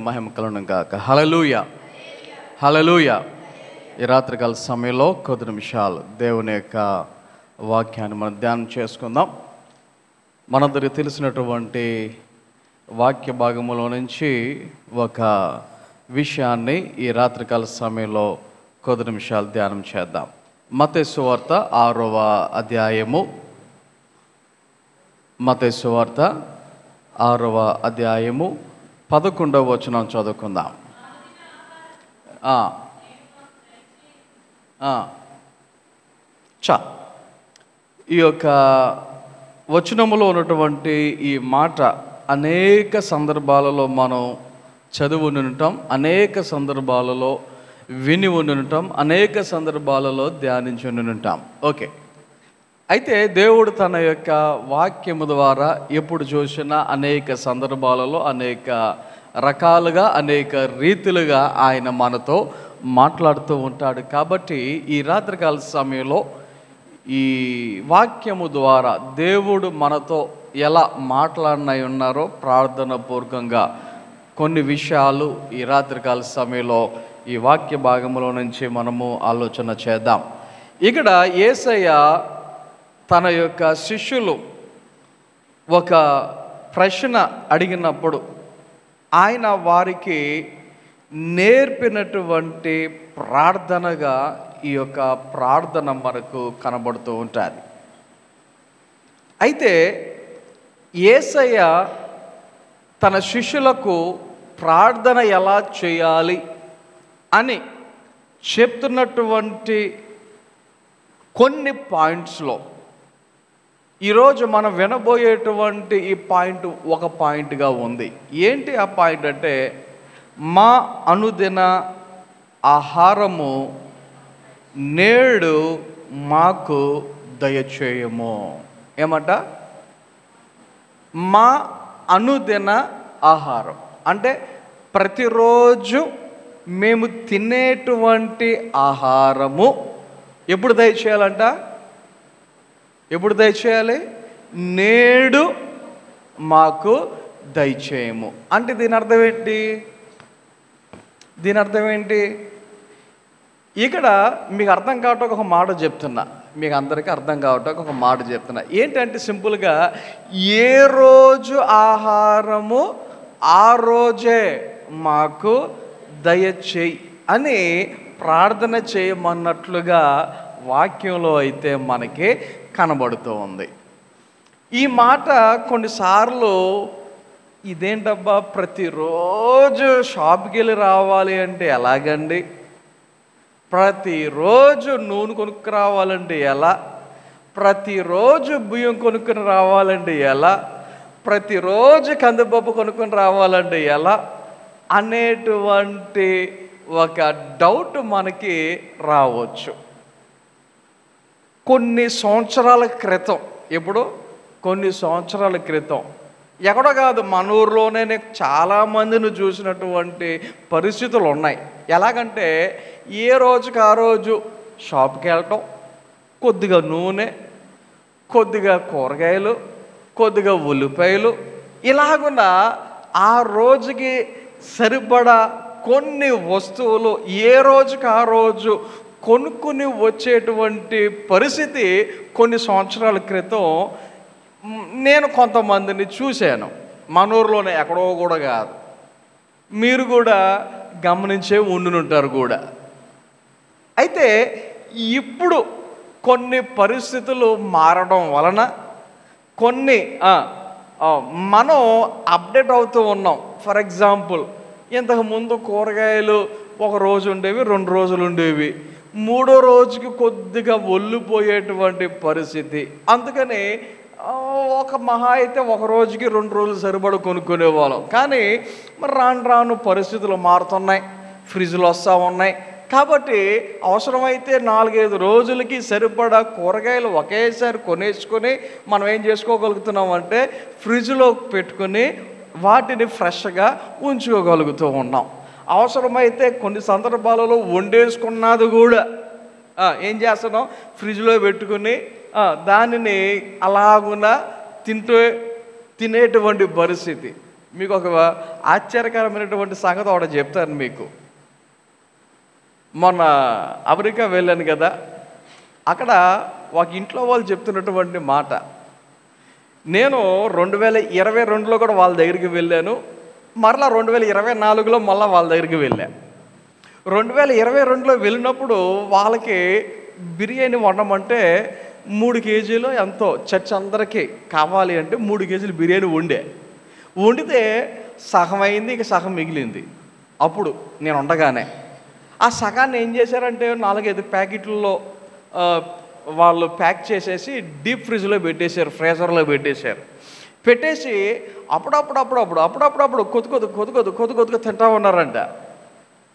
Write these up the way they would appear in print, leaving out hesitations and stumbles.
మహిమ కలుగును గాక. హల్లెలూయా, హల్లెలూయా. ఈ రాత్రికాల సమయంలో కొద్ది నిమిషాలు దేవుని యొక్క వాక్యాన్ని మనం ధ్యానం చేసుకుందాం. మనందరికీ తెలిసినటువంటి వాక్య భాగములో నుంచి ఒక విషయాన్ని ఈ రాత్రికాల సమయంలో కొద్ది నిమిషాలు ధ్యానం చేద్దాం. మత్తయి సువార్త 6వ అధ్యాయము, మత్తయి సువార్త 6వ అధ్యాయము 11వ వచనం చదువుకుందాం. ఈ యొక్క వచనములో ఉన్నటువంటి ఈ మాట అనేక సందర్భాలలో మనం చదివి ఉండుంటాం, అనేక సందర్భాలలో విని ఉండుంటాం, అనేక సందర్భాలలో ధ్యానించి ఉండుంటాం. ఓకే, అయితే దేవుడు తన యొక్క వాక్యము ద్వారా ఎప్పుడు చూసినా అనేక సందర్భాలలో అనేక రకాలుగా అనేక రీతిలుగా ఆయన మనతో మాట్లాడుతూ ఉంటాడు. కాబట్టి ఈ రాత్రికాల సమయంలో ఈ వాక్యము ద్వారా దేవుడు మనతో ఎలా మాట్లాడినై ఉన్నారో ప్రార్థన పూర్వకంగా కొన్ని విషయాలు ఈ రాత్రికాల సమయంలో ఈ వాక్య భాగంలో నుంచి మనము ఆలోచన చేద్దాం. ఇక్కడ యేసయ్య తన యొక్క శిష్యులు ఒక ప్రశ్న అడిగినప్పుడు ఆయన వారికి నేర్పినటువంటి ప్రార్థనగా ఈ యొక్క ప్రార్థన మనకు కనబడుతూ ఉంటుంది. అయితే యేసయ్య తన శిష్యులకు ప్రార్థన ఎలా చేయాలి అని చెప్తున్నటువంటి కొన్ని పాయింట్స్లో ఈరోజు మనం వినబోయేటువంటి ఈ పాయింట్ ఒక పాయింట్గా ఉంది. ఏంటి ఆ పాయింట్ అంటే, మా అనుదిన ఆహారము నేడు మాకు దయచేయము. ఏమంట? మా అనుదిన ఆహారం అంటే ప్రతిరోజు మేము తినేటువంటి ఆహారము ఎప్పుడు దయచేయాలంట? ఎప్పుడు దయచేయాలి? నేడు మాకు దయచేయము. అంటే దీని అర్థం ఏంటి? దీని అర్థం ఏంటి? ఇక్కడ మీకు అర్థం కావటానికి ఒక మాట చెప్తున్నా, మీకు అందరికీ అర్థం కావటానికి ఒక మాట చెప్తున్నా. ఏంటంటే సింపుల్గా ఏ రోజు ఆహారము ఆ రోజే మాకు దయచేయి అని ప్రార్థన చేయమన్నట్లుగా వాక్యంలో అయితే మనకి కనబడుతూ ఉంది. ఈ మాట కొన్నిసార్లు ఇదేంటబ్బా ప్రతిరోజు షాప్కి వెళ్ళి రావాలి అంటే ఎలాగండి, ప్రతిరోజు నూనె కొనుక్కు రావాలంటే ఎలా, ప్రతిరోజు బియ్యం కొనుక్కొని రావాలంటే ఎలా, ప్రతిరోజు కందిపప్పు కొనుక్కొని రావాలంటే ఎలా అనేటువంటి ఒక డౌట్ మనకి రావచ్చు. కొన్ని సంవత్సరాల క్రితం, ఎప్పుడు కొన్ని సంవత్సరాల క్రితం ఎక్కడో కాదు మన ఊర్లోనే నేను చాలామందిని చూసినటువంటి పరిస్థితులు ఉన్నాయి. ఎలాగంటే ఏ రోజుకి ఆ రోజు షాప్కి వెళ్ళటం, కొద్దిగా నూనె, కొద్దిగా కూరగాయలు, కొద్దిగా ఉల్లిపాయలు, ఇలాగున్న ఆ రోజుకి సరిపడా కొన్ని వస్తువులు ఏ రోజుకి ఆ రోజు కొనుక్కుని వచ్చేటువంటి పరిస్థితి కొన్ని సంవత్సరాల క్రితం నేను కొంతమందిని చూశాను. మన ఊర్లోనే, ఎక్కడో కూడా కాదు, మీరు కూడా గమనించే ఉండునుంటారు కూడా. అయితే ఇప్పుడు కొన్ని పరిస్థితులు మారడం వలన కొన్ని మనం అప్డేట్ అవుతూ ఉన్నాం. ఫర్ ఎగ్జాంపుల్, ఇంతకుముందు కూరగాయలు ఒక రోజు ఉండేవి, 2 రోజులు ఉండేవి, 3వ రోజుకి కొద్దిగా ఒళ్ళిపోయేటువంటి పరిస్థితి. అందుకని ఒక మహా అయితే ఒక రోజుకి 2 రోజులు సరిపడ కొనుక్కునేవాళ్ళం. కానీ మరి రాను రాను పరిస్థితులు మారుతున్నాయి, ఫ్రిడ్జ్లు వస్తూ ఉన్నాయి. కాబట్టి అవసరమైతే 4-5 రోజులకి సరిపడా కూరగాయలు ఒకేసారి కొనేసుకొని మనం ఏం చేసుకోగలుగుతున్నామంటే ఫ్రిడ్జ్లో పెట్టుకుని వాటిని ఫ్రెష్గా ఉంచుకోగలుగుతూ ఉన్నాం. అవసరమైతే కొన్ని సందర్భాలలో వండేసుకున్నది కూడా ఏం చేస్తున్నాం, ఫ్రిడ్జ్లో పెట్టుకుని దానిని అలాగున తినేటువంటి పరిస్థితి. మీకు ఒక ఆశ్చర్యకరమైనటువంటి సంగతి ఒకటి చెప్తాను మీకు. మొన్న అమెరికా వెళ్ళాను కదా, అక్కడ ఒక ఇంట్లో వాళ్ళు చెప్తున్నటువంటి మాట, నేను 2022లో కూడా వాళ్ళ దగ్గరికి వెళ్ళాను, మరలా 2024లో మళ్ళీ వాళ్ళ దగ్గరికి వెళ్ళాను. 2022లో వెళ్ళినప్పుడు వాళ్ళకి బిర్యానీ వండమంటే 3 కేజీలు ఎంతో చర్చ్ అందరికీ కావాలి అంటే 3 కేజీలు బిర్యానీ వండితే సగం అయింది, ఇక సగం మిగిలింది. అప్పుడు నేను ఉండగానే ఆ సగాన్ని ఏం చేశారంటే 4-5 ప్యాకెట్లలో వాళ్ళు ప్యాక్ చేసేసి డీప్ ఫ్రిడ్జ్లో పెట్టేశారు, ఫ్రీజర్లో పెట్టేసి అప్పుడప్పుడు కొద్ది తింటా ఉన్నారంట.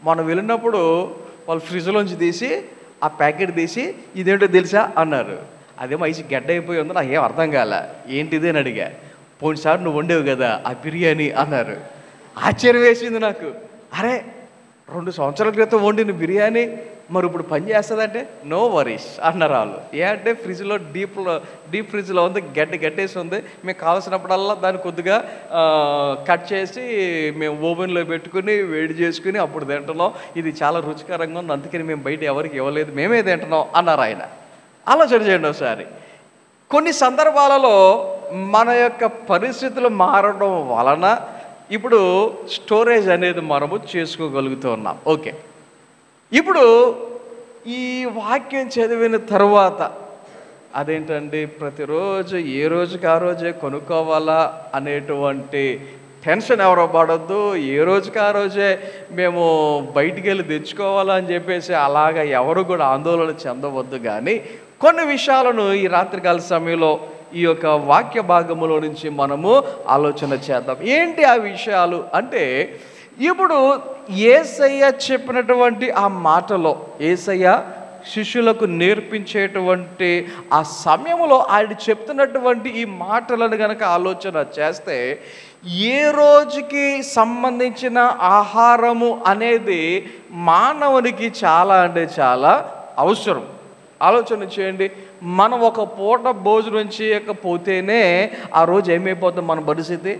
మనం వెళ్ళినప్పుడు వాళ్ళు ఫ్రిడ్జ్లోంచి తీసి ఆ ప్యాకెట్ తీసి ఇదేంటో తెలుసా అన్నారు. అదేమో ఐసి గడ్డ అయిపోయి ఉందో నాకు ఏం అర్థం కాల, ఏంటిది అని అడిగా. పోయినసారి నువ్వు వండేవు కదా ఆ బిర్యానీ అన్నారు. ఆశ్చర్యం వేసింది నాకు. అరే 2 సంవత్సరాల క్రితం వండిన బిర్యానీ మరి ఇప్పుడు పని చేస్తుందంటే నో వరీస్ అన్నారు వాళ్ళు. ఏ అంటే ఫ్రిడ్జ్లో డీప్ ఫ్రిడ్జ్లో ఉంది, గడ్డేసి ఉంది, మేము కావాల్సినప్పుడల్లా దాన్ని కొద్దిగా కట్ చేసి మేము ఓవెన్లో పెట్టుకుని వేడి చేసుకుని అప్పుడు తింటున్నాం, ఇది చాలా రుచికరంగా ఉంది, అందుకని మేము బయట ఎవరికి ఇవ్వలేదు, మేమే తింటున్నాం అన్నారు ఆయన. ఆలోచన చేయండి ఒకసారి. కొన్ని సందర్భాలలో మన యొక్క పరిస్థితులు మారడం వలన ఇప్పుడు స్టోరేజ్ అనేది మనము చేసుకోగలుగుతున్నాం. ఓకే, ఇప్పుడు ఈ వాక్యం చదివిన తర్వాత అదేంటండి ప్రతిరోజు ఏ రోజుకి ఆ రోజే కొనుక్కోవాలా అనేటువంటి టెన్షన్ ఎవరో పడొద్దు, ఏ రోజుకి ఆ రోజే మేము బయటికి వెళ్ళి తెచ్చుకోవాలా అని చెప్పేసి అలాగా ఎవరు కూడా ఆందోళన చెందవద్దు. కానీ కొన్ని విషయాలను ఈ రాత్రికాల సమయంలో ఈ యొక్క వాక్య భాగములో నుంచి మనము ఆలోచన చేద్దాం. ఏంటి ఆ విషయాలు అంటే, ఇప్పుడు యేసయ్య చెప్పినటువంటి ఆ మాటలో, యేసయ్య శిష్యులకు నేర్పించేటువంటి ఆ సమయంలో ఆయన చెప్తున్నటువంటి ఈ మాటలను గనక ఆలోచన చేస్తే, ఏ రోజుకి సంబంధించిన ఆహారము అనేది మానవునికి చాలా అంటే చాలా అవసరం. ఆలోచన చేయండి. మనం ఒక పూట భోజనం చేయకపోతేనే ఆ రోజు ఏమైపోతుంది మన పరిస్థితి?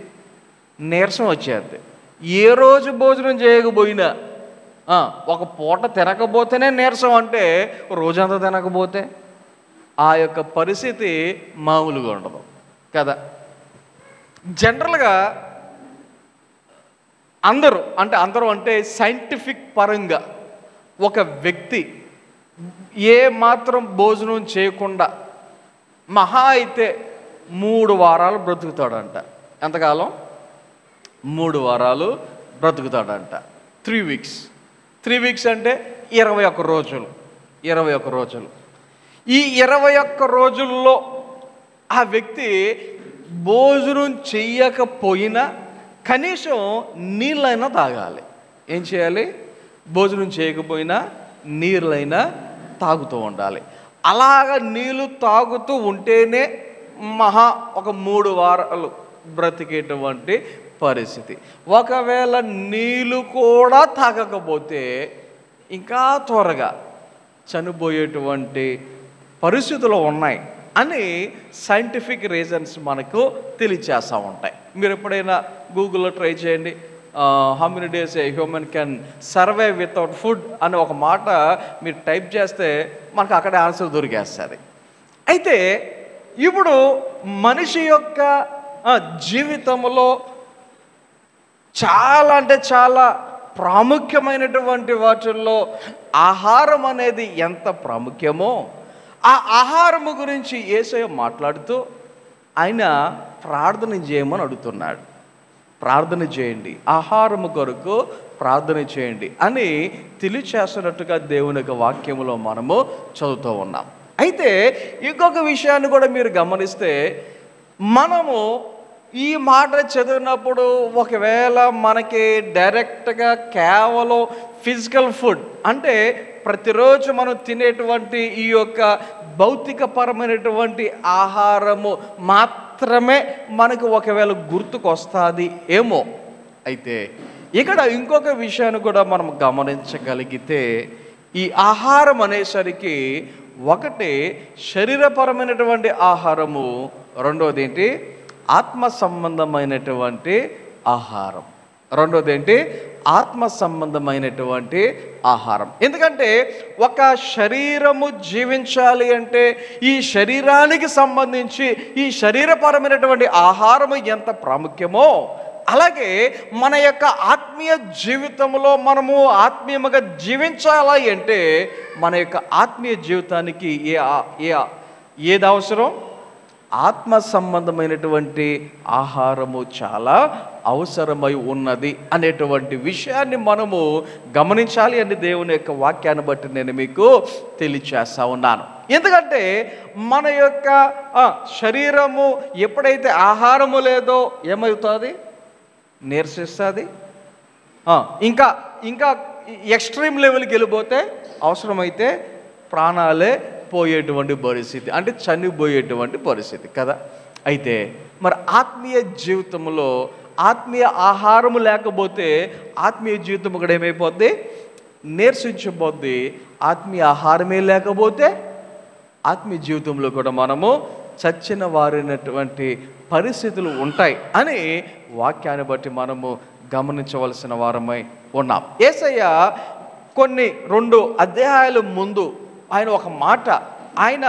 నీరసం వచ్చేది. ఏ రోజు భోజనం చేయకపోయినా ఒక పూట తినకపోతేనే నీరసం అంటే రోజంతా తినకపోతే ఆ యొక్క పరిస్థితి మామూలుగా ఉండదు కదా. జనరల్గా అందరూ అంటే సైంటిఫిక్ పరంగా ఒక వ్యక్తి ఏ మాత్రం భోజనం చేయకుండా మహా అయితే 3 వారాలు బ్రతుకుతాడంట. ఎంతకాలం? 3 వారాలు బ్రతుకుతాడంట. 3 వీక్స్. 3 వీక్స్ అంటే 21 రోజులు. 21 రోజులు. ఈ 21 రోజుల్లో ఆ వ్యక్తి భోజనం చెయ్యకపోయినా కనీసం నీళ్ళైనా తాగాలి. ఏం చేయాలి? భోజనం చేయకపోయినా నీళ్ళైనా తాగుతూ ఉండాలి. అలాగ నీళ్ళు తాగుతూ ఉంటేనే ఒక 3 వారాలు బ్రతికేటువంటి పరిస్థితి. ఒకవేళ నీళ్ళు కూడా తాగకపోతే ఇంకా త్వరగా చనిపోయేటువంటి పరిస్థితులు ఉన్నాయి అని సైంటిఫిక్ రీజన్స్ మనకు తెలియచేస్తూ ఉంటాయి. మీరు ఎప్పుడైనా గూగుల్లో ట్రై చేయండి, how many days a human can survive without food అని ఒక మాట మీరు టైప్ చేస్తే మనకు అక్కడే ఆన్సర్ దొరికేస్తుంది. అయితే ఇప్పుడు మనిషి యొక్క జీవితంలో చాలా అంటే చాలా ప్రాముఖ్యమైనటువంటి వాటిల్లో ఆహారం అనేది ఎంత ప్రాముఖ్యమో ఆ ఆహారము గురించి యేసయ్య మాట్లాడుతూ ఆయన ప్రార్థన చేయమని అడుగుతున్నాడు. ప్రార్థన చేయండి, ఆహారము కొరకు ప్రార్థన చేయండి అని తెలియచేస్తున్నట్టుగా దేవుని యొక్క వాక్యములో మనము చదువుతూ ఉన్నాం. అయితే ఇంకొక విషయాన్ని కూడా మీరు గమనిస్తే, మనము ఈ మాట చదివినప్పుడు ఒకవేళ మనకి డైరెక్ట్గా కేవలం ఫిజికల్ ఫుడ్ అంటే ప్రతిరోజు మనం తినేటువంటి ఈ యొక్క భౌతికపరమైనటువంటి ఆహారము మాత్రమే మనకు ఒకవేళ గుర్తుకొస్తుంది ఏమో. అయితే ఇక్కడ ఇంకొక విషయాన్ని కూడా మనం గమనించగలిగితే, ఈ ఆహారం అనేసరికి ఒకటి శరీరపరమైనటువంటి ఆహారము, రెండోది ఏంటి ఆత్మ సంబంధమైనటువంటి ఆహారం. రెండోది ఏంటి? ఆత్మ సంబంధమైనటువంటి ఆహారం. ఎందుకంటే ఒక శరీరము జీవించాలి అంటే ఈ శరీరానికి సంబంధించి ఈ శరీరపరమైనటువంటి ఆహారము ఎంత ప్రాముఖ్యమో, అలాగే మన యొక్క ఆత్మీయ జీవితంలో మనము ఆత్మీయముగా జీవించాలి అంటే మన యొక్క ఆత్మీయ జీవితానికి ఏది అవసరం? ఆత్మ సంబంధమైనటువంటి ఆహారము చాలా అవసరమై ఉన్నది అనేటువంటి విషయాన్ని మనము గమనించాలి అని దేవుని యొక్క వాక్యాన్ని బట్టి నేను మీకు తెలియచేస్తా ఉన్నాను. ఎందుకంటే మన యొక్క శరీరము ఎప్పుడైతే ఆహారము లేదో ఏమవుతుంది? నీరసిస్తుంది. ఇంకా ఇంకా ఎక్స్ట్రీమ్ లెవెల్కి వెళ్ళిపోతే అవసరమైతే ప్రాణాలే పోయేటువంటి పరిస్థితి, అంటే చనిపోయేటువంటి పరిస్థితి కదా. అయితే మరి ఆత్మీయ జీవితంలో ఆత్మీయ ఆహారము లేకపోతే ఆత్మీయ జీవితం కూడా ఏమైపోద్ది? నీరసించిపోద్ది. ఆత్మీయ ఆహారమే లేకపోతే ఆత్మీయ జీవితంలో కూడా మనము చచ్చిన వారినటువంటి పరిస్థితులు ఉంటాయి అని వాక్యాన్ని బట్టి మనము గమనించవలసిన వారమై ఉన్నాం. యేసయ్య కొన్ని 2 అధ్యాయాల ముందు ఆయన ఒక మాట, ఆయన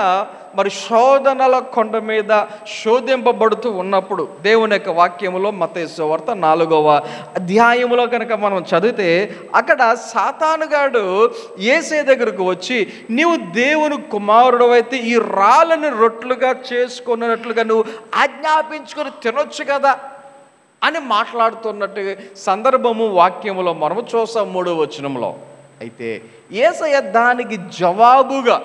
మరి శోధనల కొండ మీద శోధింపబడుతూ ఉన్నప్పుడు దేవుని యొక్క వాక్యములో మత్తయి సువార్త 4వ అధ్యాయములో కనుక మనం చదివితే అక్కడ సాతానుగాడు యేసయ్య దగ్గరకు వచ్చి, నీవు దేవుని కుమారుడు అయితే ఈ రాళ్ళను రొట్టెలుగా చేసుకున్నట్లుగా నువ్వు ఆజ్ఞాపించుకొని తినొచ్చు కదా అని మాట్లాడుతున్నట్టు సందర్భము వాక్యములో మనము చూసాం 3వ వచనంలో. అయితే యేసయ్య దానికి జవాబుగా,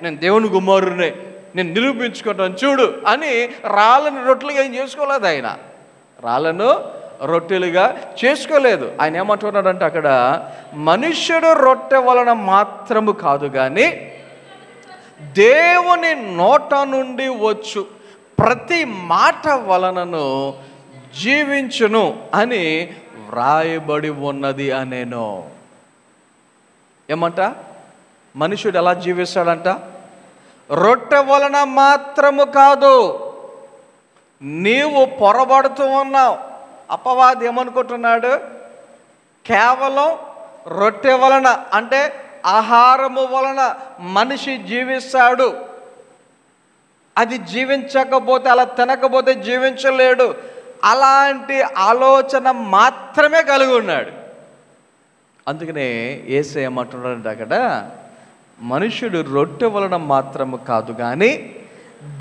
నేను దేవుని కుమారుడినే, నేను నిరూపించుకుంటాను చూడు అని రాళ్ళను రొట్టెలుగా ఏం చేసుకోలేదు. ఆయన రాళ్ళను రొట్టెలుగా చేసుకోలేదు. ఆయన ఏమంటున్నాడంటే అక్కడ, మనుష్యుడు రొట్టె వలన మాత్రము కాదు కానీ దేవుని నోట నుండి వచ్చు ప్రతి మాట వలనను జీవించును అని వ్రాయబడి ఉన్నది అనేను. ఏమంట? మనుషుడు ఎలా జీవిస్తాడంట? రొట్టె వలన మాత్రము కాదు. నీవు పొరబడుతూ ఉన్నావు. అపవాది ఏమనుకుంటున్నాడు? కేవలం రొట్టె వలన, అంటే ఆహారము వలన మనిషి జీవిస్తాడు, అది జీవించకపోతే, అలా తినకపోతే జీవించలేడు, అలాంటి ఆలోచన మాత్రమే కలిగి ఉన్నాడు. అందుకనే యేసయ్య ఏమంటున్నాడంటే అక్కడ, మనుషుడు రొట్టె వలన మాత్రము కాదు కానీ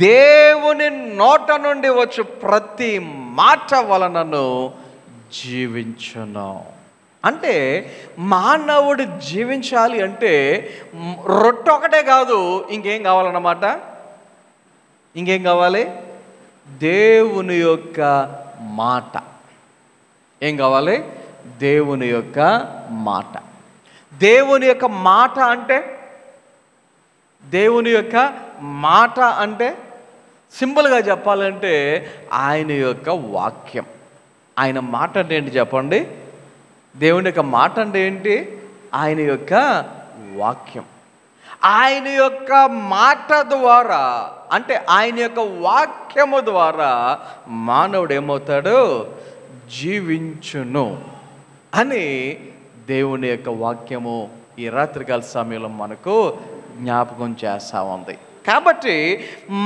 దేవుని నోట నుండి వచ్చు ప్రతి మాట వలనను జీవించును. అంటే మానవుడు జీవించాలి అంటే రొట్టె ఒకటే కాదు, ఇంకేం కావాలన్నమాట? ఇంకేం కావాలి? దేవుని యొక్క మాట. ఏం కావాలి? దేవుని యొక్క మాట. దేవుని యొక్క మాట అంటే, దేవుని యొక్క మాట అంటే సింపుల్గా చెప్పాలంటే ఆయన యొక్క వాక్యం. ఆయన మాట అంటే ఏంటి చెప్పండి? దేవుని యొక్క మాట అంటే ఏంటి? ఆయన యొక్క వాక్యం. ఆయన యొక్క మాట ద్వారా, అంటే ఆయన యొక్క వాక్యము ద్వారా మానవుడు ఏమవుతాడు? జీవించును అని దేవుని యొక్క వాక్యము ఈ రాత్రికాల సమయంలో మనకు జ్ఞాపకం చేస్తూ ఉంది. కాబట్టి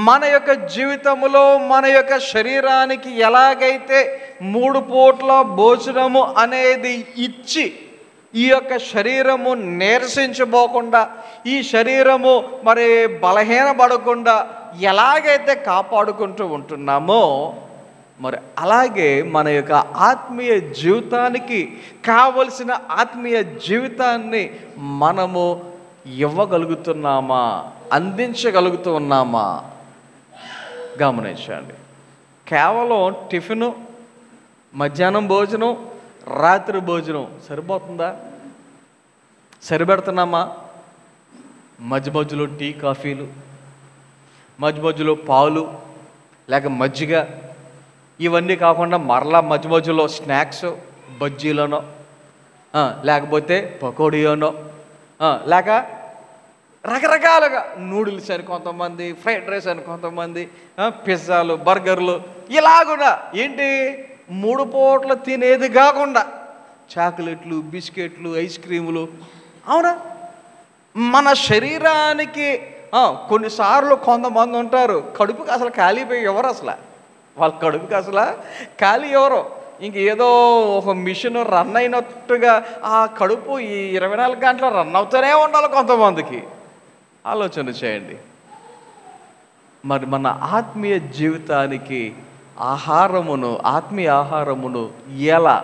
మన యొక్క జీవితంలో మన యొక్క శరీరానికి ఎలాగైతే 3 పూట్ల భోజనము అనేది ఇచ్చి ఈ యొక్క శరీరము నీరసించబోకుండా, ఈ శరీరము మరి బలహీనపడకుండా ఎలాగైతే కాపాడుకుంటూ ఉంటున్నామో, మరి అలాగే మన యొక్క ఆత్మీయ జీవితానికి కావలసిన ఆత్మీయ జీవితాన్ని మనము ఇవ్వగలుగుతున్నామా, అందించగలుగుతూ ఉన్నామా గమనించండి. కేవలం టిఫిను, మధ్యాహ్నం భోజనం, రాత్రి భోజనం సరిపోతుందా? సరిపెడుతున్నామా? మధ్య మధ్యలో టీ కాఫీలు, మధ్య మధ్యలో పాలు లేక మజ్జిగ, ఇవన్నీ కాకుండా మరలా మధ్య మధ్యలో స్నాక్స్, బజ్జీలోనో లేకపోతే పకోడీలోనో లేక రకరకాలుగా నూడిల్స్ అని కొంతమంది, ఫ్రైడ్ రైస్ అని కొంతమంది, పిజ్జాలు, బర్గర్లు, ఇలాగున ఏంటి 3 పూటలు తినేది కాకుండా చాక్లెట్లు, బిస్కెట్లు, ఐస్ క్రీములు, అవునా? మన శరీరానికి కొన్నిసార్లు కొంతమంది ఉంటారు కడుపుకి అసలు ఖాళీ పోయి ఎవరు అసలు, వాళ్ళ కడుపుకి అసలు ఖాళీ ఎవరు, ఇంక ఏదో ఒక మిషన్ రన్ అయినట్టుగా ఆ కడుపు ఈ 24 గంటలు రన్ అవుతూనే ఉండాలి కొంతమందికి. ఆలోచన చేయండి. మరి మన ఆత్మీయ జీవితానికి ఆత్మీయ ఆహారమును ఎలా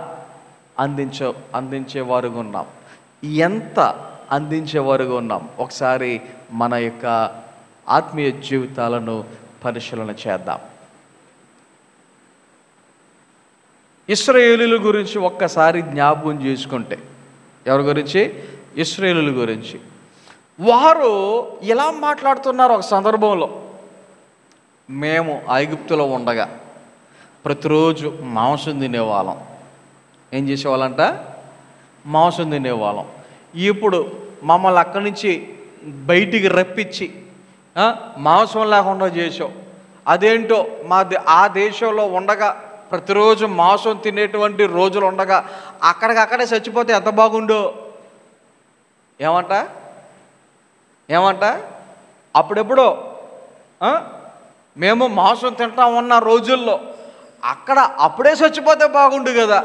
అందించేవారుగా ఉన్నాం, ఎంత అందించేవారుగా ఉన్నాం? ఒకసారి మన యొక్క ఆత్మీయ జీవితాలను పరిశీలన చేద్దాం. ఇశ్రాయేలీయుల గురించి ఒక్కసారి జ్ఞాపకం చేసుకుంటే, ఎవరి గురించి? ఇశ్రాయేలీయుల గురించి. వారు ఎలా మాట్లాడుతున్నారు ఒక సందర్భంలో, మేము ఐగుప్తులో ఉండగా ప్రతిరోజు మాంసం తినేవాళ్ళం. ఏం చేసేవాళ్ళంట? మాంసం తినేవాళ్ళం. ఇప్పుడు మమ్మల్ని అక్కడి నుంచి బయటికి రప్పించి మాంసం లేకుండా చేసావు. అదేంటో ఆ దేశంలో ఉండగా ప్రతిరోజు మాంసం తినేటువంటి రోజులు ఉండగా అక్కడికక్కడే చచ్చిపోతే ఎంత బాగుండో. ఏమంట అప్పుడెప్పుడో మేము మాంసం తింటా ఉన్న రోజుల్లో అప్పుడే చచ్చిపోతే బాగుండు కదా.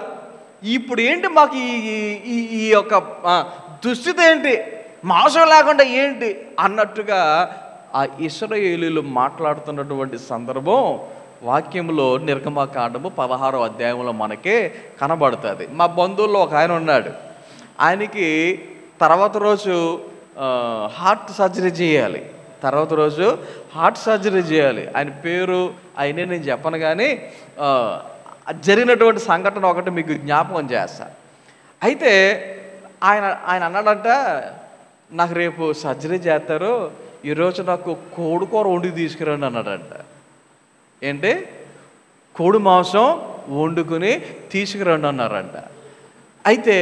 ఇప్పుడు ఏంటి మాకు ఈ యొక్క దుస్థితి ఏంటి, మాంసం లేకుండా ఏంటి అన్నట్టుగా ఆ ఇశ్రాయేలీయులు మాట్లాడుతున్నటువంటి సందర్భం వాక్యంలో నిర్గమకాండము 16వ అధ్యాయంలో మనకే కనబడుతుంది. మా బంధువుల్లో ఒక ఆయన ఉన్నాడు. ఆయనకి తర్వాత రోజు హార్ట్ సర్జరీ చేయాలి. ఆయన పేరు అయినే నేను చెప్పను, కానీ జరిగినటువంటి సంఘటన ఒకటి మీకు జ్ఞాపకం చేస్తా. అయితే ఆయన అన్నాడంట, నాకు రేపు సర్జరీ చేస్తారు, ఈరోజు నాకు కోడి కూర వండి తీసుకురండి అన్నాడంట. ఏంటి? కోడి మాంసం వండుకుని తీసుకురండి అన్నారంట. అయితే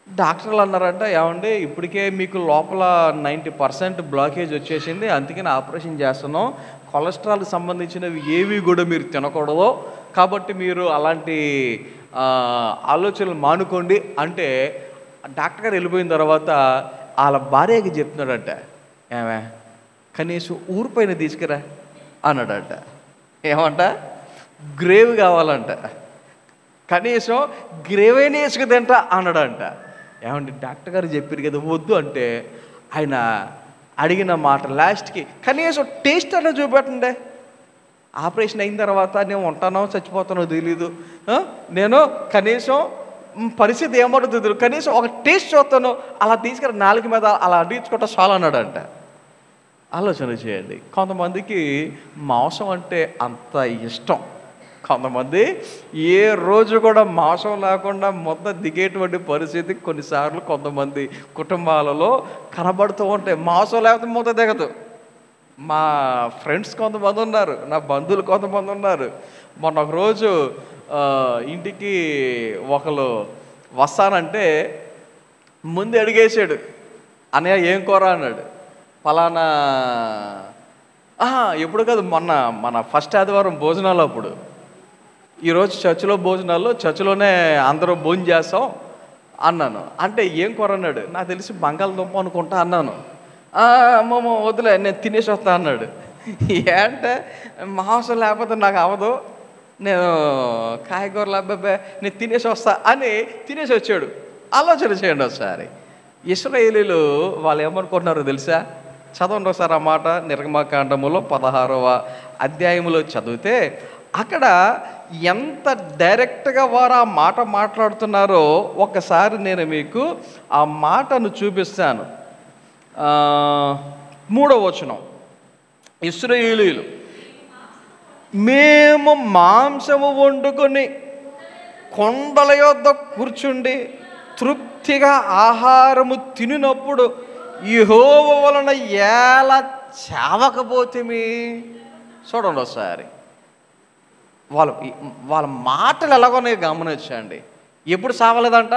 డాక్టర్లు అన్నారంట, ఏమండి ఇప్పటికే మీకు లోపల 90% బ్లాకేజ్ వచ్చేసింది, అందుకని ఆపరేషన్ చేస్తున్నాం, కొలెస్ట్రాల్కి సంబంధించినవి ఏవి కూడా మీరు తినకూడదు, కాబట్టి మీరు అలాంటి ఆలోచనలు మానుకోండి అంటే డాక్టర్ గారు వెళ్ళిపోయిన తర్వాత వాళ్ళ భార్యకి చెప్తున్నాడంట, ఏమే కనీసం ఊరిపైన తీసుకురా అన్నాడంట. ఏమంట? గ్రేవ్ కావాలంట, కనీసం గ్రేవైనా వేసుకు తింటా అన్నాడంట. ఏమంటే డాక్టర్ గారు చెప్పారు కదా వద్దు అంటే ఆయన అడిగిన మాట లాస్ట్కి కనీసం టేస్ట్ అన్న చూపెట్టండి, ఆపరేషన్ అయిన తర్వాత నేను ఉంటానో చచ్చిపోతానో తెలీదు, నేను కనీసం పరిస్థితి ఏమవుతుందో కనీసం ఒక టేస్ట్ చూస్తాను, అలా తీసుకుని 4 మీద అలా అడిగించుకుంటా చాలు అన్నాడంట. ఆలోచన చేయండి. కొంతమందికి మాంసం అంటే అంత ఇష్టం, కొంతమంది ఏ రోజు కూడా మాంసం లేకుండా మొత్తం దిగేటువంటి పరిస్థితి కొన్నిసార్లు కొంతమంది కుటుంబాలలో కనబడుతూ ఉంటాయి. మాంసం లేకపోతే మొత్తం దిగదు. మా ఫ్రెండ్స్ కొంతమంది ఉన్నారు, నా బంధువులు కొంతమంది ఉన్నారు. మొన్న ఒకరోజు ఇంటికి ఒకరు వస్తానంటే ముందు అడిగేసాడు, అన్నయ్య ఏం కూర అన్నాడు. ఫలానా ఎప్పుడు కాదు, మన ఫస్ట్ ఆదివారం భోజనాలు అప్పుడు, ఈరోజు చర్చిలో భోజనాల్లో చర్చిలోనే అందరూ భోజనం చేస్తాం అన్నాను. అంటే ఏం కూర అన్నాడు. నాకు తెలిసి బంగాళదుంప అనుకుంటా అన్నాను. అమ్మమ్మ వద్దులే నేను తినేసి వస్తా అన్నాడు. ఏంటే మాంసం లేకపోతే నాకు అవ్వదు, నేను కాయగూరలు అబ్బాయి నేను తినేసి వస్తా అని తినేసి వచ్చాడు. ఆలోచన చేయండి ఒకసారి. ఇశ్రాయేలీయులు వాళ్ళు ఏమనుకుంటున్నారో తెలుసా? చదవండి ఒకసారి ఆ మాట. నిర్గమకాండములో 16వ అధ్యాయంలో చదివితే అక్కడ ఎంత డైరెక్ట్గా వారు ఆ మాట మాట్లాడుతున్నారో ఒకసారి నేను మీకు ఆ మాటను చూపిస్తాను. 3వ వచనం. ఇశ్రాయేలీయులు మేము మాంసము వండుకొని కొండల యొద్ద కూర్చుండి తృప్తిగా ఆహారము తినినప్పుడు యెహోవా వలన ఎలా చావకపోతేమి. చూడండి ఒకసారి వాళ్ళ మాటలు ఎలాగోనే గమనించండి. ఎప్పుడు సావలేదంట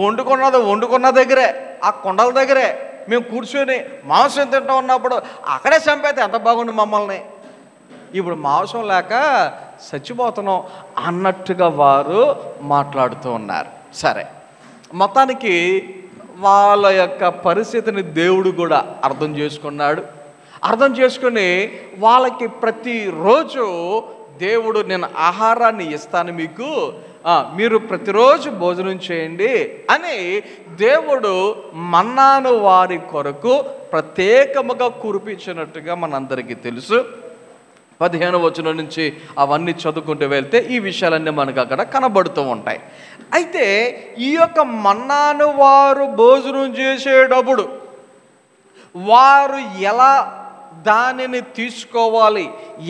వండుకున్న దగ్గరే, ఆ కొండల దగ్గరే మేము కూర్చొని మాంసం తింటూ ఉన్నప్పుడు అక్కడే చంపేస్తే ఎంత బాగుండు మమ్మల్ని. ఇప్పుడు మాంసం లేక చచ్చిపోతున్నాం అన్నట్టుగా వారు మాట్లాడుతూ ఉన్నారు. సరే, మొత్తానికి వాళ్ళ యొక్క పరిస్థితిని దేవుడు కూడా అర్థం చేసుకున్నాడు. అర్థం చేసుకుని వాళ్ళకి ప్రతిరోజు దేవుడు నేను ఆహారాన్ని ఇస్తాను మీకు, మీరు ప్రతిరోజు భోజనం చేయండి అని దేవుడు మన్నాను వారి కొరకు ప్రత్యేకముగా కురిపించినట్టుగా మనందరికీ తెలుసు. 15వ వచనం నుంచి అవన్నీ చదువుకుంటూ వెళ్తే ఈ విషయాలన్నీ మనకు అక్కడ కనబడుతూ ఉంటాయి. అయితే ఈ యొక్క మన్నాను వారు భోజనం చేసేటప్పుడు వారు ఎలా దానిని తీసుకోవాలి,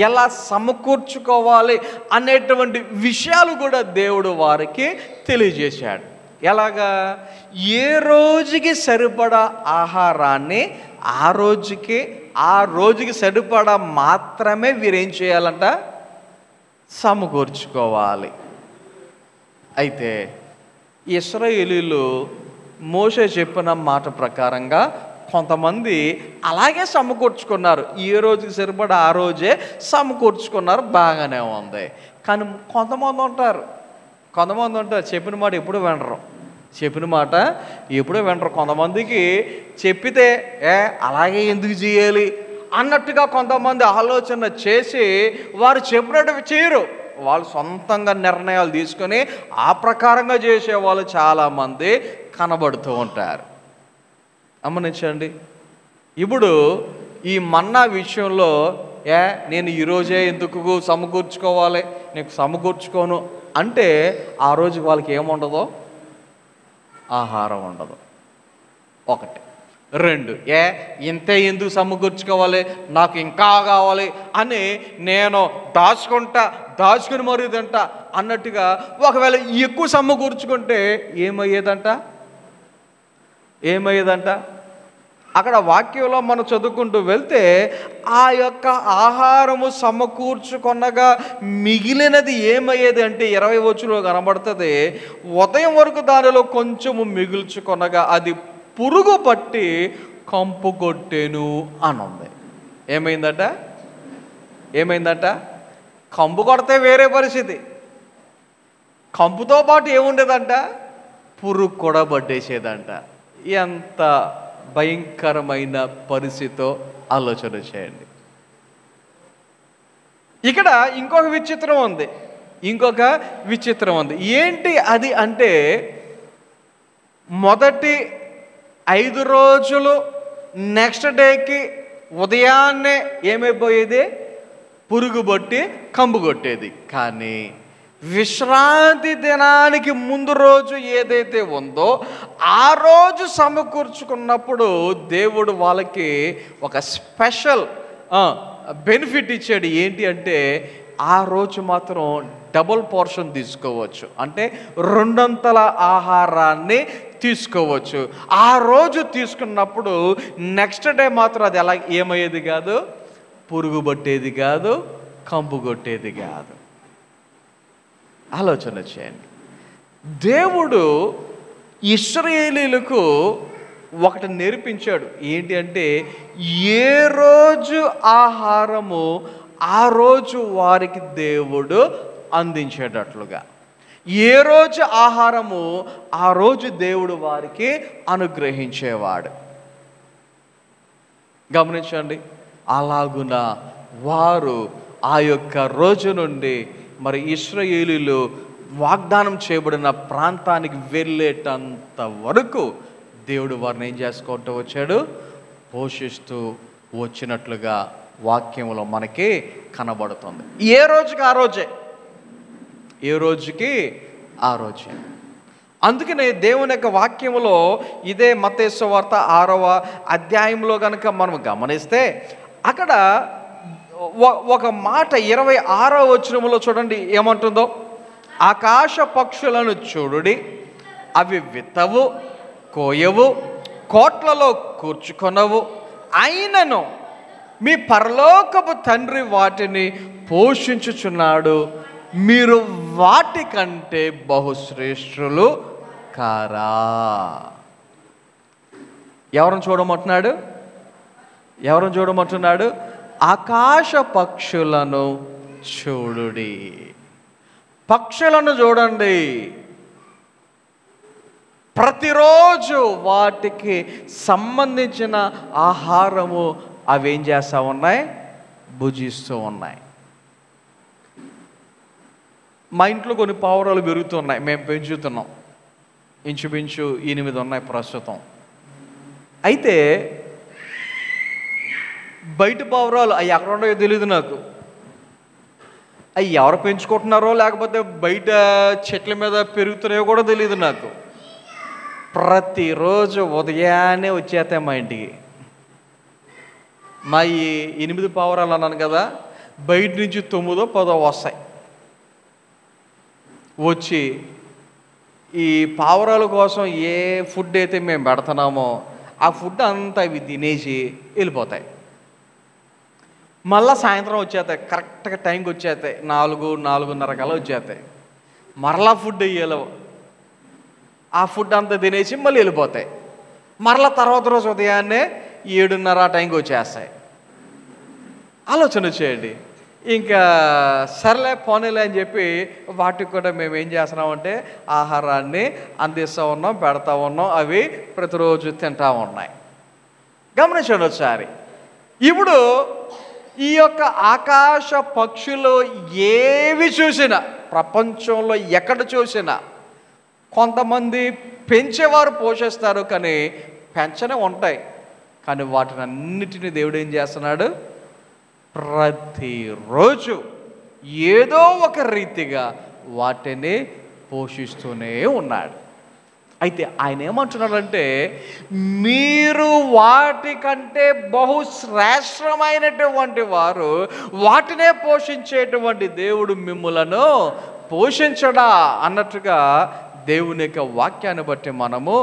ఎలా సమకూర్చుకోవాలి అనేటువంటి విషయాలు కూడా దేవుడు వారికి తెలియజేశాడు. ఎలాగా? ఏ రోజుకి సరిపడా ఆహారాన్ని ఆ రోజుకి సరిపడా మాత్రమే వీరేం చేయాలంట? సమకూర్చుకోవాలి. అయితే ఇశ్రాయేలీయులు మోషే చెప్పిన మాట ప్రకారంగా కొంతమంది అలాగే సమకూర్చుకున్నారు. ఏ రోజుకి సరిపడా ఆ రోజే సమకూర్చుకున్నారు, బాగానే ఉంది. కానీ కొంతమంది ఉంటారు చెప్పిన మాట ఎప్పుడు వినరు. కొంతమందికి చెప్పితే అలాగే ఎందుకు చేయాలి అన్నట్టుగా కొంతమంది ఆలోచన చేసి వారు చెప్పినట్టు చేయరు. వాళ్ళు సొంతంగా నిర్ణయాలు తీసుకొని ఆ ప్రకారంగా చేసేవాళ్ళు చాలామంది కనబడుతూ ఉంటారు. గమనించండి, ఇప్పుడు ఈ మన్నా విషయంలో నేను ఈరోజే ఎందుకు సమకూర్చుకోవాలి, నేను సమకూర్చుకోను అంటే ఆ రోజు వాళ్ళకి ఏముండదో? ఆహారం ఉండదు. 1. 2, ఇంతే ఎందుకు సమకూర్చుకోవాలి, నాకు ఇంకా కావాలి అని నేను దాచుకుని మరీ తింటా అన్నట్టుగా ఒకవేళ ఎక్కువ సమకూర్చుకుంటే ఏమయ్యేదంట? అక్కడ వాక్యంలో మనం చదువుకుంటూ వెళ్తే ఆ యొక్క ఆహారము సమకూర్చుకొనగా మిగిలినది ఏమయ్యేది అంటే 20వ వచనంలో కనబడుతుంది, ఉదయం వరకు దానిలో కొంచెము మిగుల్చుకొనగా అది పురుగు పట్టి కంపు కొట్టెను అని ఉంది. ఏమైందట? కంపు కొడితే వేరే పరిస్థితి. కంపుతో పాటు ఏముండేదంట? పురుగు కూడా పట్టేసేదంట. ఎంత భయంకరమైన పరిస్థితితో ఆలోచన చేయండి. ఇక్కడ ఇంకొక విచిత్రం ఉంది. ఏంటి అది అంటే, మొదటి 5 రోజులు నెక్స్ట్ డేకి ఉదయాన్నే ఏమైపోయేది? పురుగు పట్టి కంపు కొట్టేది. కానీ విశ్రాంతి దినానికి ముందు రోజు ఏదైతే ఉందో ఆ రోజు సమకూర్చుకున్నప్పుడు దేవుడు వాళ్ళకి ఒక స్పెషల్ బెనిఫిట్ ఇచ్చాడు. ఏంటి అంటే, ఆ రోజు మాత్రం డబుల్ పోర్షన్ తీసుకోవచ్చు, అంటే 2 ఆహారాన్ని తీసుకోవచ్చు. ఆ రోజు తీసుకున్నప్పుడు నెక్స్ట్ డే మాత్రం అది ఏమయ్యేది కాదు? పురుగు పట్టేది కాదు, కంపు కొట్టేది కాదు. ఆలోచన చేయండి. దేవుడు ఇశ్రాయేలీయులకు ఒకటి నేర్పించాడు. ఏంటి అంటే, ఏ రోజు ఆహారము ఆ రోజు వారికి దేవుడు అందించేటట్లుగా, ఏ రోజు ఆహారము ఆ రోజు దేవుడు వారికి అనుగ్రహించేవాడు. గమనించండి, అలాగున వారు ఆ యొక్క రోజు నుండి మరి ఇశ్రాయేలీయులు వాగ్దానం చేయబడిన ప్రాంతానికి వెళ్ళేటంత వరకు దేవుడు వారిని ఏం చేసుకుంటూ వచ్చాడు? పోషిస్తూ వచ్చినట్లుగా వాక్యంలో మనకి కనబడుతుంది. ఏ రోజుకి ఆ రోజే. అందుకనే దేవుని యొక్క వాక్యంలో ఇదే మత్తయి సువార్త 6వ అధ్యాయంలో కనుక మనం గమనిస్తే అక్కడ ఒక మాట 26వ వచనంలో చూడండి ఏమంటుందో, ఆకాశ పక్షులను చూడుడి, అవి విత్తవు, కోయవు, కోట్లలో కూర్చుకొనవు, అయినను మీ పరలోకపు తండ్రి వాటిని పోషించుచున్నాడు, మీరు వాటి కంటే బహుశ్రేష్ఠులు కారా. ఎవరిని చూడమంటున్నాడు? ఆకాశ పక్షులను చూడుడి. పక్షులను చూడండి. ప్రతిరోజు వాటికి సంబంధించిన ఆహారము అవి ఏం చేస్తూ ఉన్నాయి? భుజిస్తూ ఉన్నాయి. మా ఇంట్లో కొన్ని పావురాలు పెరుగుతున్నాయి, మేము పెంచుతున్నాం. ఇంచుమించు 8 ఉన్నాయి ప్రస్తుతం. అయితే బయట పావురాలు అవి ఎక్కడ ఉన్నాయో తెలియదు నాకు. అవి ఎవరు పెంచుకుంటున్నారో లేకపోతే బయట చెట్ల మీద పెరుగుతున్నాయో కూడా తెలియదు నాకు. ప్రతిరోజు ఉదయాన్నే వచ్చేస్తాయి మా ఇంటికి. మా ఈ 8 పావురాలు అన్నాను కదా, బయట నుంచి 9, 10 వస్తాయి. వచ్చి ఈ పావురాల కోసం ఏ ఫుడ్ అయితే మేము పెడుతున్నామో ఆ ఫుడ్ అంతా ఇవి తినేసి వెళ్ళిపోతాయి. మళ్ళీ సాయంత్రం వచ్చేస్తాయి, కరెక్ట్గా టైంకి వచ్చేస్తాయి. 4, 4:30 కల్లా వచ్చేస్తాయి. మరలా ఫుడ్ వేయాలి, ఆ ఫుడ్ అంతా తినేసి మళ్ళీ వెళ్ళిపోతాయి. మరలా తర్వాత రోజు ఉదయాన్నే 7:30 ఆ టైంకి వచ్చేస్తాయి. ఆలోచన చేయండి. ఇంకా సర్లే పోనీలే అని చెప్పి వాటికి కూడా మేము ఏం చేస్తున్నామంటే ఆహారాన్ని అందిస్తూ ఉన్నాం, పెడతా ఉన్నాం. అవి ప్రతిరోజు తింటూ ఉన్నాయి. గమనించండి ఒకసారి. ఇప్పుడు ఈ యొక్క ఆకాశ పక్షులు ఏవి చూసినా, ప్రపంచంలో ఎక్కడ చూసినా, కొంతమంది పెంచేవారు పోషిస్తారు కానీ పెంచనే ఉంటాయి. కానీ వాటిని అన్నిటినీ దేవుడు ఏం చేస్తున్నాడు? ప్రతిరోజు ఏదో ఒక రీతిగా వాటిని పోషిస్తూనే ఉన్నాడు. అయితే ఆయన ఏమంటున్నాడంటే, మీరు వాటికంటే బహు శ్రేష్టమైనటువంటి వారు, వాటినే పోషించేటువంటి దేవుడు మిమ్ములను పోషించడా అన్నట్టుగా దేవుని యొక్క వాక్యాన్ని బట్టి మనము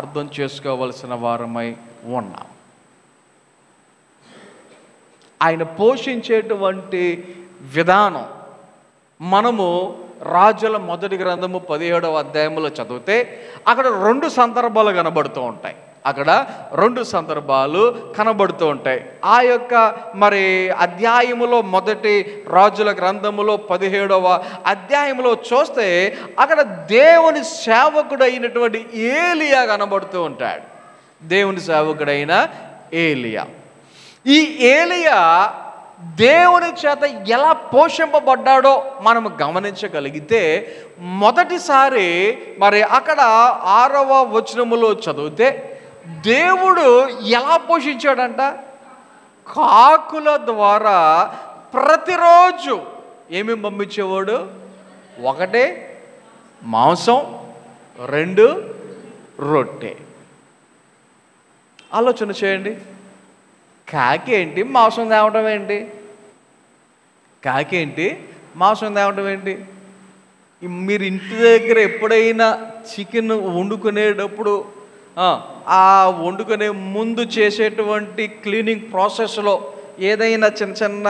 అర్థం చేసుకోవలసిన వారమై ఉన్నాం. ఆయన పోషించేటువంటి విధానం మనము రాజుల మొదటి గ్రంథము 17వ అధ్యాయంలో చదివితే అక్కడ 2 సందర్భాలు కనబడుతూ ఉంటాయి. అక్కడ 2 సందర్భాలు కనబడుతూ ఉంటాయి. ఆ యొక్క మరి అధ్యాయములో మొదటి రాజుల గ్రంథములో 17వ అధ్యాయంలో చూస్తే అక్కడ దేవుని సేవకుడు అయినటువంటి ఏలియా కనబడుతూ ఉంటాడు. దేవుని సేవకుడైన ఏలియా. ఈ ఏలియా దేవుని చేత ఎలా పోషింపబడ్డాడో మనం గమనించగలిగితే, మొదటిసారి మరి అక్కడ 6వ వచనములో చదివితే దేవుడు ఎలా పోషించాడంట? కాకుల ద్వారా ప్రతిరోజు ఏమేమి పంపించేవాడు? 1 మాంసం, 2 రొట్టె. ఆలోచన చేయండి. కాకి ఏంటి, మాంసం తేవడం ఏంటి? కాకి ఏంటి, మాంసం తేవడం ఏంటి? మీరు ఇంటి దగ్గర ఎప్పుడైనా చికెన్ వండుకునేటప్పుడు ఆ వండుకునే ముందు చేసేటువంటి క్లీనింగ్ ప్రాసెస్లో ఏదైనా చిన్న చిన్న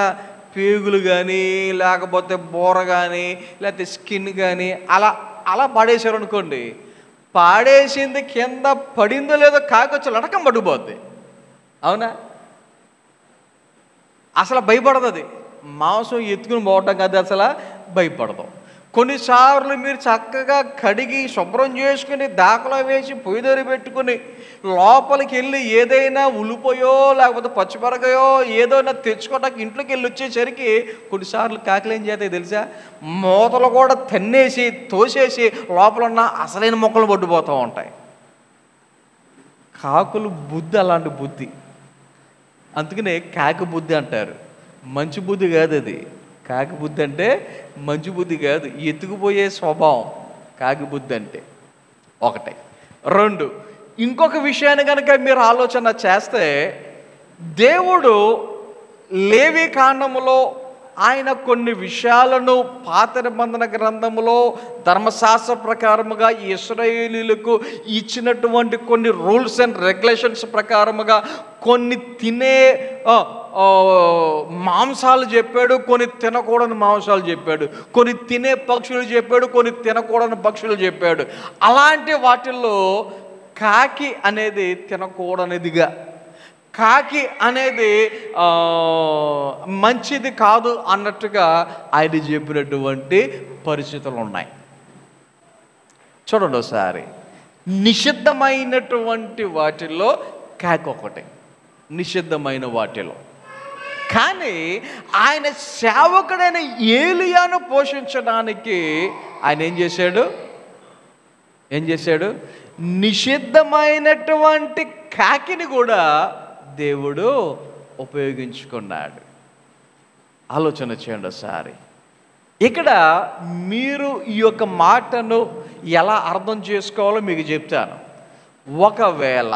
పేగులు కానీ లేకపోతే బోర కానీ లేకపోతే స్కిన్ కానీ అలా పాడేశారు అనుకోండి, పాడేసింది కింద పడిందో లేదో కాకి వచ్చి లటకం పట్టుకుపోద్ది. అవునా? అసలు భయపడదు. అది మాంసం ఎత్తుకుని పోవటం కాదు, అసలు భయపడదు. కొన్నిసార్లు మీరు చక్కగా కడిగి శుభ్రం చేసుకుని దాకలో వేసి పొయ్యి దగ్గర పెట్టుకుని లోపలికి వెళ్ళి ఏదైనా ఉల్లిపోయో లేకపోతే పచ్చిమిరకాయో ఏదైనా తెచ్చుకోవడానికి ఇంట్లోకి వెళ్ళి వచ్చేసరికి కొన్నిసార్లు కాకులు ఏం చేస్తాయి తెలుసా? మూతలు కూడా తన్నేసి తోసేసి లోపల ఉన్న అసలైన మొక్కలు పట్టుకుపోతూ ఉంటాయి. కాకులు బుద్ధి అలాంటి బుద్ధి. అందుకనే కాకి బుద్ధి అంటారు. మంచి బుద్ధి కాదు అది. కాకి బుద్ధి అంటే మంచి బుద్ధి కాదు, ఎత్తుకుపోయే స్వభావం కాకి బుద్ధి అంటే. 1. 2, ఇంకొక విషయాన్ని కనుక మీరు ఆలోచన చేస్తే, దేవుడు లేవి కాండములో ఆయన కొన్ని విషయాలను పాత నిబంధన గ్రంథములో ధర్మశాస్త్ర ప్రకారముగా ఇశ్రాయేలీయులకు ఇచ్చినటువంటి కొన్ని రూల్స్ అండ్ రెగ్యులేషన్స్ ప్రకారముగా కొన్ని తినే మాంసాలు చెప్పాడు, కొన్ని తినకూడని మాంసాలు చెప్పాడు, కొన్ని తినే పక్షులు చెప్పాడు, కొన్ని తినకూడని పక్షులు చెప్పాడు. అలాంటి వాటిల్లో కాకి అనేది తినకూడనిదిగా, కాకి అనేది మంచిది కాదు అన్నట్టుగా ఆయన చెప్పినటువంటి పరిస్థితులు ఉన్నాయి. చూడండి ఒకసారి, నిషిద్ధమైనటువంటి వాటిల్లో కాకి ఒకటి, నిషిద్ధమైన వాటిలో. కానీ ఆయన సేవకుడైన ఏలియాను పోషించడానికి ఆయన ఏం చేశాడు? నిషిద్ధమైనటువంటి కాకిని కూడా దేవుడు ఉపయోగించుకున్నాడు. ఆలోచన చేయండి ఒకసారి. ఇక్కడ మీరు ఈ యొక్క మాటను ఎలా అర్థం చేసుకోవాలో మీకు చెప్తాను. ఒకవేళ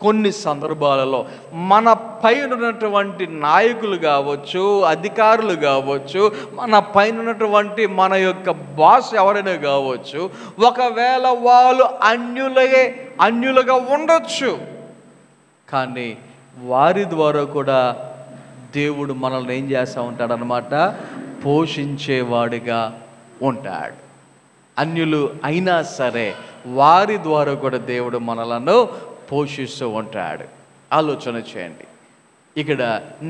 కొన్ని సందర్భాలలో మన పైన ఉన్నటువంటి నాయకులు కావచ్చు, అధికారులు కావచ్చు, మన పైన ఉన్నటువంటి మన యొక్క బాస్ ఎవరైనా కావచ్చు, ఒకవేళ వాళ్ళు అన్యులుగా ఉండొచ్చు, కానీ వారి ద్వారా కూడా దేవుడు మనల్ని ఏం చేస్తూ ఉంటాడనమాట? పోషించేవాడిగా ఉంటాడు. అన్యులు అయినా సరే వారి ద్వారా కూడా దేవుడు మనలను పోషిస్తూ ఉంటాడు. ఆలోచన చేయండి. ఇక్కడ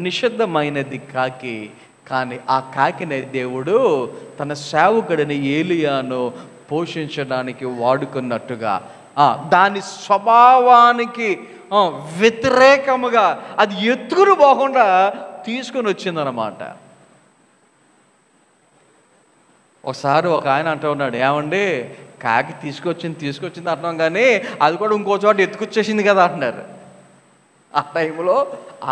నిషిద్ధమైనది కాకి, కానీ ఆ కాకిని దేవుడు తన సేవకుడిని ఏలియాను పోషించడానికి వాడుకున్నట్టుగా దాని స్వభావానికి వ్యతిరేకముగా అది ఎత్తుకుని పోకుండా తీసుకొని వచ్చిందనమాట. ఒకసారి ఒక ఆయన అంటూ ఉన్నాడు, ఏమండి కాకి తీసుకొచ్చింది అంటున్నాం, కానీ అది కూడా ఇంకో చోట ఎత్తుకొచ్చేసింది కదా అంటున్నారు. ఆ టైంలో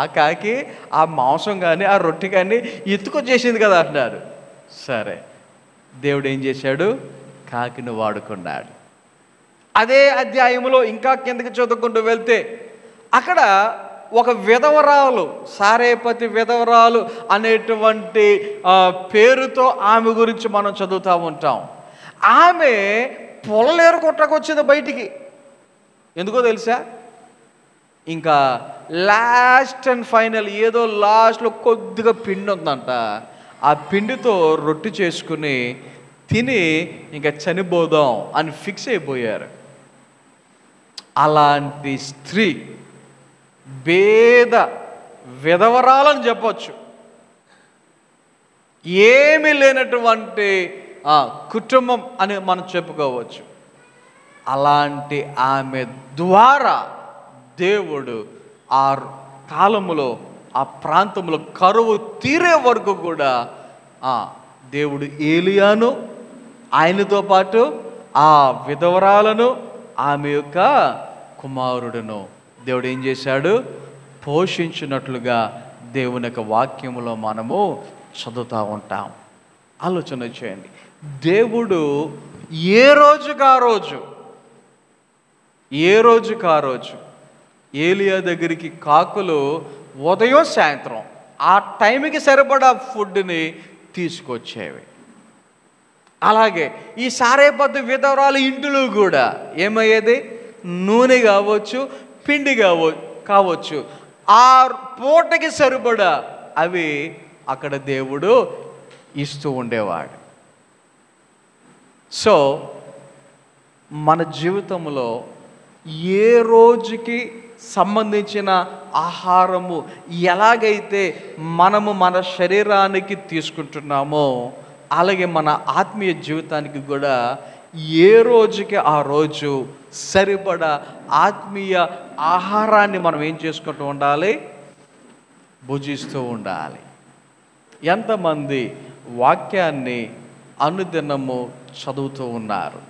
ఆ కాకి ఆ మాంసం కానీ ఆ రొట్టె కానీ ఎత్తుకొచ్చేసింది కదా అంటున్నారు. సరే, దేవుడు ఏం చేశాడు? కాకిని వాడుకున్నాడు. అదే అధ్యాయంలో ఇంకా కిందకి చదువుకుంటూ వెళ్తే అక్కడ ఒక విధవరాలు, సారేపతి విధవరాలు అనేటువంటి పేరుతో ఆమె గురించి మనం చదువుతూ ఉంటాం. ఆమె పొలలేరు కొట్టకొచ్చింది బయటికి. ఎందుకో తెలుసా? ఇంకా లాస్ట్ అండ్ ఫైనల్ ఏదో లాస్ట్లో కొద్దిగా పిండి ఉందంట. ఆ పిండితో రొట్టె చేసుకుని తిని ఇంకా చనిపోదాం అని ఫిక్స్ అయిపోయారు. అలాంటి స్త్రీ భేద విధవరాలని చెప్పొచ్చు. ఏమీ లేనటువంటి కుటుంబం అని మనం చెప్పుకోవచ్చు. అలాంటి ఆమె ద్వారా దేవుడు ఆ కాలములో ఆ ప్రాంతంలో కరువు తీరే వరకు కూడా దేవుడు ఏలియాను, ఆయనతో పాటు ఆ విధవరాలను, ఆమె యొక్క కుమారుడును దేవుడు ఏం చేశాడు? పోషించినట్లుగా దేవుని యొక్క వాక్యములో మనము చదువుతూ ఉంటాం. ఆలోచన చేయండి. దేవుడు ఏ రోజుకా రోజు ఏలియా దగ్గరికి కాకులు ఉదయం సాయంత్రం ఆ టైంకి సరిపడా ఫుడ్ని తీసుకొచ్చేవి. అలాగే ఈ సారేపద్దు విధవరాలు ఇంటిలో కూడా ఏమయ్యేది? నూనె కావచ్చు, పిండి కావచ్చు, ఆ పూటకి సరిపడా అవి అక్కడ దేవుడు ఇస్తూ ఉండేవాడు. సో మన జీవితంలో ఏ రోజుకి సంబంధించిన ఆహారము ఎలాగైతే మనము మన శరీరానికి తీసుకుంటున్నామో, అలాగే మన ఆత్మీయ జీవితానికి కూడా ఏ రోజుకి ఆ రోజు సరిపడా ఆత్మీయ ఆహారాన్ని మనం ఏం చేసుకుంటూ ఉండాలి? భుజిస్తూ ఉండాలి. ఎంతమంది వాక్యాన్ని అనుదినము చదువుతూ ఉన్నారు?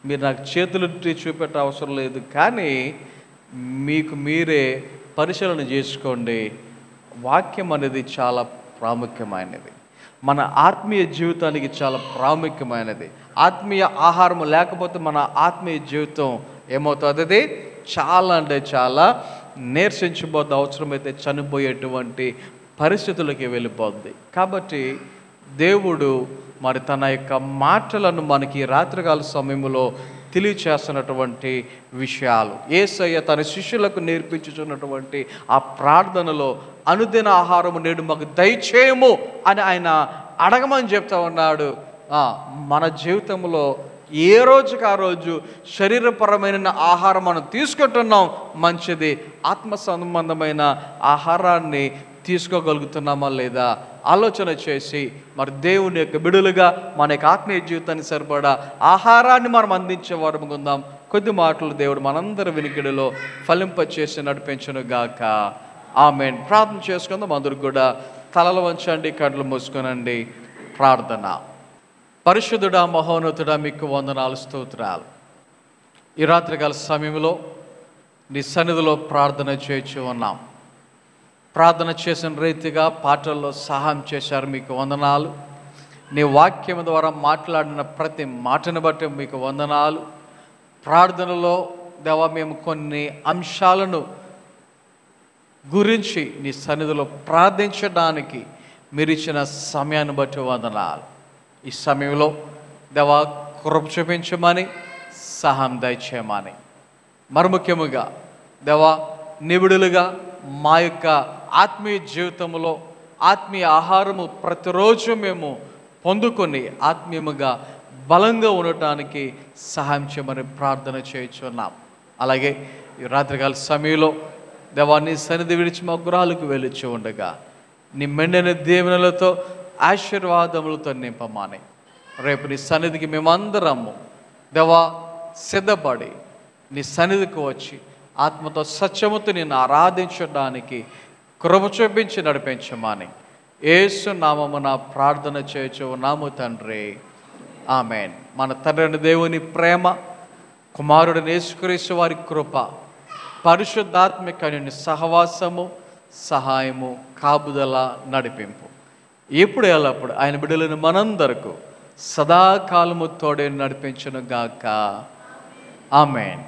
మీరు నాకు చేతులు చూపెట్టే అవసరం లేదు, కానీ మీకు మీరే పరిశీలన చేసుకోండి. వాక్యం అనేది చాలా ప్రాముఖ్యమైనది. మన ఆత్మీయ జీవితానికి చాలా ప్రాముఖ్యమైనది. ఆత్మీయ ఆహారం లేకపోతే మన ఆత్మీయ జీవితం ఏమవుతుంది? అది చాలా అంటే చాలా నీరసించిపోద్ది, అవసరమైతే చనిపోయేటువంటి పరిస్థితులకి వెళ్ళిపోద్ది. కాబట్టి దేవుడు మరి తన యొక్క మాటలను మనకి రాత్రికాల సమయంలో తెలియచేస్తున్నటువంటి విషయాలు, యేసయ్య తన శిష్యులకు నేర్పించుచున్నటువంటి ఆ ప్రార్థనలో అనుదిన ఆహారము నేడు మాకు దయచేయము అని ఆయన అడగమని చెప్తా ఉన్నాడు. మన జీవితంలో ఏ రోజుకి ఆ రోజు శరీరపరమైన ఆహారం మనం తీసుకుంటున్నాం మంచిది, ఆత్మ సంబంధమైన ఆహారాన్ని తీసుకోగలుగుతున్నామా లేదా ఆలోచన చేసి మరి దేవుని యొక్క బిడులుగా మన యొక్క ఆత్మీయ జీవితానికి సరిపడా ఆహారాన్ని మనం అందించే వారు ఉందాం. కొద్ది మాటలు దేవుడు మనందరి వినికిడిలో ఫలింపచేసి నడిపించును గాక. ఆమేన్. ప్రార్థన చేసుకుందాం. అందరూ కూడా తలలు వంచండి, కళ్ళు మూసుకోనండి. ప్రార్థన. పరిశుద్ధుడా, మహోన్నతుడా, మీకు వందనాలు, స్తోత్రాలు. ఈ రాత్రికాల సమయంలో నీ సన్నిధిలో ప్రార్థన చేయించి ఉన్నాం. ప్రార్థన చేసిన రీతిగా పాటల్లో సహాయం చేశారు, మీకు వందనాలు. నీ వాక్యం ద్వారా మాట్లాడిన ప్రతి మాటను బట్టి మీకు వందనాలు. ప్రార్థనలో దేవా మేము కొన్ని అంశాలను గురించి నీ సన్నిధిలో ప్రార్థించడానికి మీరు ఇచ్చిన సమయాన్ని బట్టి వందనాలు. ఈ సమయంలో దేవా కృప చూపించమని, సహాయం దయచేయమని, మరి ముఖ్యముగా దేవా నిబిడులుగా మా యొక్క ఆత్మీయ జీవితంలో ఆత్మీయ ఆహారము ప్రతిరోజు మేము పొందుకొని ఆత్మీయముగా బలంగా ఉండటానికి సహాయం చేయమని ప్రార్థన చేయించున్నాం. అలాగే ఈ రాత్రికాల సమయంలో దేవా నీ సన్నిధి విడిచి మా గృహాలకు వెళ్ళిచి ఉండగా నీ మెండైన దీవెనలతో ఆశీర్వాదములతో నింపమాని రేపు నీ సన్నిధికి మేమందరము దేవా సిద్ధపడి నీ సన్నిధికి వచ్చి ఆత్మతో సత్యముతో నిన్ను ఆరాధించడానికి కృప చూపించి నడిపించమని యేసు నామమున ప్రార్థన చేయొచ్చు ఉన్నాము తండ్రి. ఆమేన్. మన తండ్రి దేవుని ప్రేమ, కుమారుడు యేసుక్రీస్తు వారి కృప, పరిశుద్ధాత్మిక సహవాసము, సహాయము, కాపుదల, నడిపింపు ఇప్పుడు ఎల్లప్పుడు ఆయన బిడ్డలను మనందరకు సదాకాలము తోడే నడిపించును గాక. ఆమేన్.